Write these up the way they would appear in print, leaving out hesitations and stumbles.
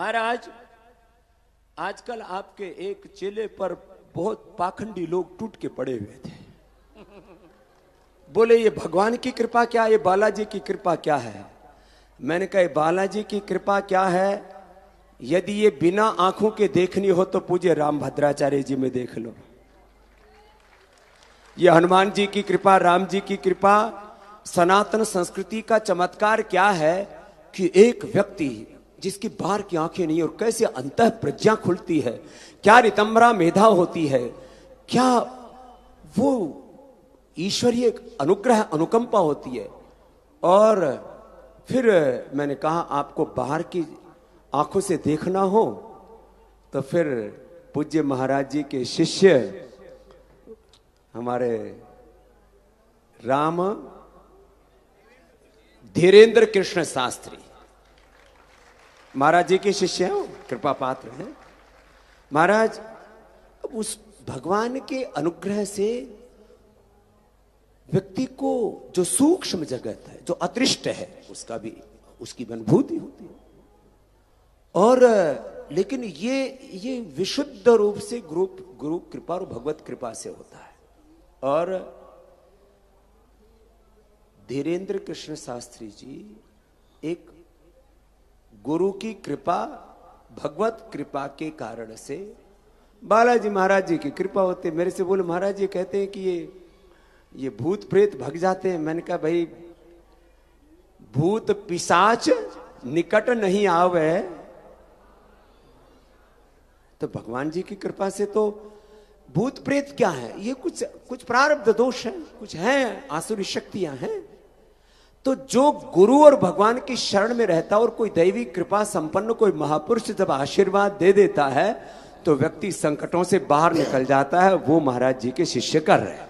महाराज, आजकल आपके एक चेले पर बहुत पाखंडी लोग टूट के पड़े हुए थे। बोले ये भगवान की कृपा क्या, ये बालाजी की कृपा क्या है। मैंने कहा बालाजी की कृपा क्या है, यदि ये बिना आंखों के देखनी हो तो पूज्य राम भद्राचार्य जी में देख लो। ये हनुमान जी की कृपा, राम जी की कृपा। सनातन संस्कृति का चमत्कार क्या है कि एक व्यक्ति जिसकी बाहर की आंखें नहीं और कैसे अंतः प्रज्ञा खुलती है, क्या रितंबरा मेधा होती है, क्या वो ईश्वरीय अनुग्रह अनुकंपा होती है। और फिर मैंने कहा आपको बाहर की आंखों से देखना हो तो फिर पूज्य महाराज जी के शिष्य हमारे राम धीरेन्द्र कृष्ण शास्त्री महाराज जी के शिष्य हैं, कृपा पात्र हैं। महाराज उस भगवान के अनुग्रह से व्यक्ति को जो सूक्ष्म जगत है, जो अदृष्ट है, उसका भी उसकी अनुभूति होती है। और लेकिन ये विशुद्ध रूप से गुरु कृपा और भगवत कृपा से होता है। और धीरेन्द्र कृष्ण शास्त्री जी एक गुरु की कृपा, भगवत कृपा के कारण से बालाजी महाराज जी की कृपा होते। मेरे से बोले महाराज जी कहते हैं कि ये भूत प्रेत भग जाते हैं। मैंने कहा भाई भूत पिशाच निकट नहीं आवे तो भगवान जी की कृपा से तो भूत प्रेत क्या है, ये कुछ प्रारब्ध दोष है, कुछ है, आसुरी शक्तियां हैं। तो जो गुरु और भगवान की शरण में रहता और कोई दैवी कृपा संपन्न कोई महापुरुष जब आशीर्वाद दे देता है तो व्यक्ति संकटों से बाहर निकल जाता है। वो महाराज जी के शिष्य कर रहे हैं।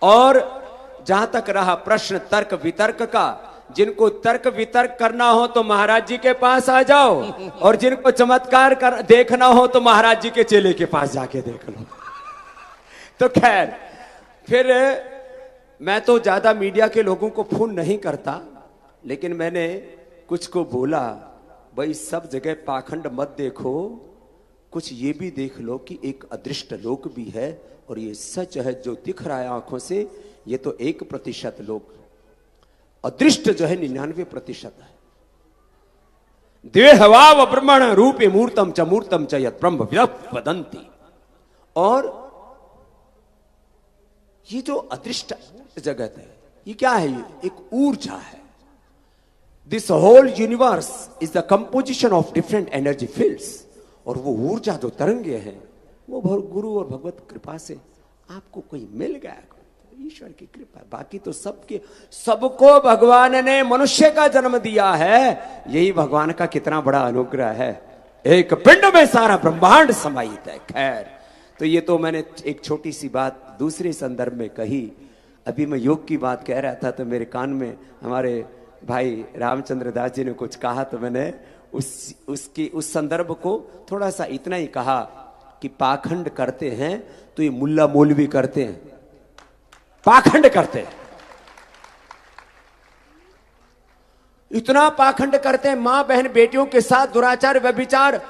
और जहां तक रहा प्रश्न तर्क वितर्क का, जिनको तर्क वितर्क करना हो तो महाराज जी के पास आ जाओ, और जिनको चमत्कार देखना हो तो महाराज जी के चेले के पास जाके देख लो। तो खैर, फिर मैं तो ज्यादा मीडिया के लोगों को फोन नहीं करता, लेकिन मैंने कुछ को बोला भाई सब जगह पाखंड मत देखो, कुछ ये भी देख लो कि एक अदृष्ट लोक भी है और ये सच है जो दिख रहा है आंखों से। ये तो 1% लोक, अदृष्ट जो है 99% है। देहवाव ब्रह्मण रूपे मूर्तम च यत् ब्रह्म वदन्ति। और ये जो अदृष्ट जगत है ये क्या है, ये एक ऊर्जा है। This whole universe is the composition of different energy fields. और वो ऊर्जा जो तरंगे हैं वो गुरु और भगवत कृपा से आपको कोई मिल गया, ईश्वर की कृपा। बाकी तो सबको भगवान ने मनुष्य का जन्म दिया है, यही भगवान का कितना बड़ा अनुग्रह है। एक पिंड में सारा ब्रह्मांड समाहित है। खैर, तो ये तो मैंने एक छोटी सी बात दूसरे संदर्भ में कही। अभी मैं योग की बात कह रहा था तो मेरे कान में हमारे भाई रामचंद्र दास जी ने कुछ कहा, तो मैंने उस संदर्भ को थोड़ा सा इतना ही कहा कि पाखंड करते हैं तो ये मुल्ला मौलवी करते हैं, पाखंड करते हैं, इतना पाखंड करते हैं। मां बहन बेटियों के साथ दुराचार व्यभिचार,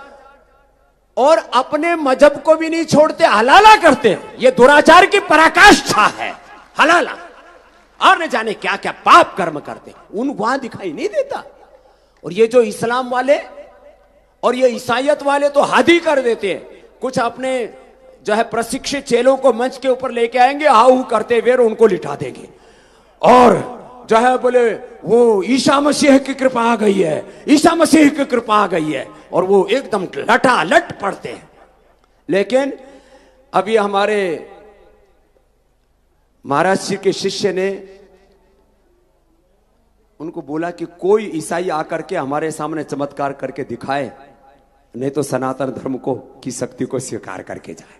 और अपने मजहब को भी नहीं छोड़ते, हलाला करते हैं। ये दुराचार की पराकाष्ठा है, हलाला। और न जाने क्या क्या पाप कर्म करते हैं, उन वहां दिखाई नहीं देता। और ये जो इस्लाम वाले और ये ईसाइयत वाले तो हद ही कर देते हैं। कुछ अपने जो है प्रशिक्षित चेलों को मंच के ऊपर लेके आएंगे, हाउ करते हुए उनको लिटा देंगे। और जो है बोले वो ईसा मसीह की कृपा आ गई है, ईसा मसीह की कृपा आ गई है, और वो एकदम लटालट पढ़ते हैं। लेकिन अभी हमारे महाराज जी के शिष्य ने उनको बोला कि कोई ईसाई आकर के हमारे सामने चमत्कार करके दिखाए, नहीं तो सनातन धर्म को की शक्ति को स्वीकार करके जाए।